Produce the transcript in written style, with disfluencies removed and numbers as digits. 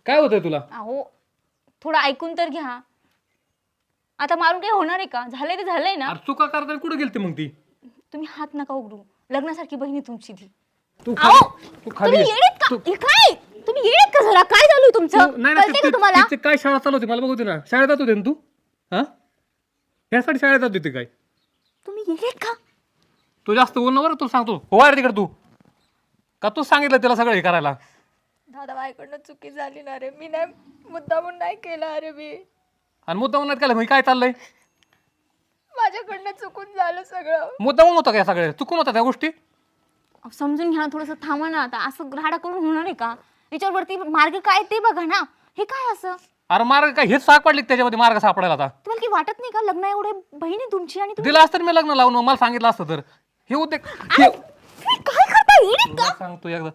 काय होतंय तुला? अहो थोडं ऐकून तर घ्या. आता मारून काही होणार आहे का? झालंय ते झालंय ना. अरे चुका करताना कुठे गेलती मग ती? तुम्ही हात नका उघडू. लग्नासारखी बहिणी तुमची ती. तू अहो, तू खाली तुम्ही ये. येडेत का? हे काय? तुम्ही येडेत का जरा? काय चालू आहे तुमचं? नाही कळतंय का तुम्हाला? तिथे काय शाळा चालू होती मला बघू दे ना. शाळेत जात होते ना तू? हा यासाठी शाळेत जात होती काय? तुम्ही येडेत का? तू जास्त बोल ना बरं, तू सांगतो हो अरे तिकडे तू का तू सांगितलं त्याला सगळं हे करायला? दादा माझ्याकडनं चुकी झाली ना रे. मी नाही मुद्दामून नाही केलं अरे मी. आणि मुद्दा म्हणत काय काय चाललंय? माझ्याकडनं चुकून झालं सगळं. मुद्दा म्हणून होता काय सगळं? चुकून होता त्या गोष्टी? समजून घ्या ना, थोडंसं थांबा ना. आता असं राडा करून होणार आहे का? याच्यावरती मार्ग काय ते बघा ना. हे काय असं? अरे मार्ग काय हेच साग पडले त्याच्यामध्ये मार्ग सापडायला आता? तुम्हाला काही वाटत नाही का? लग्न एवढे बहिणी तुमची आणि दिलं असतं मी लग्न लावून मला सांगितलं असतं तर हे उद्योग काय करता? येडेत का? सांगतो एकदा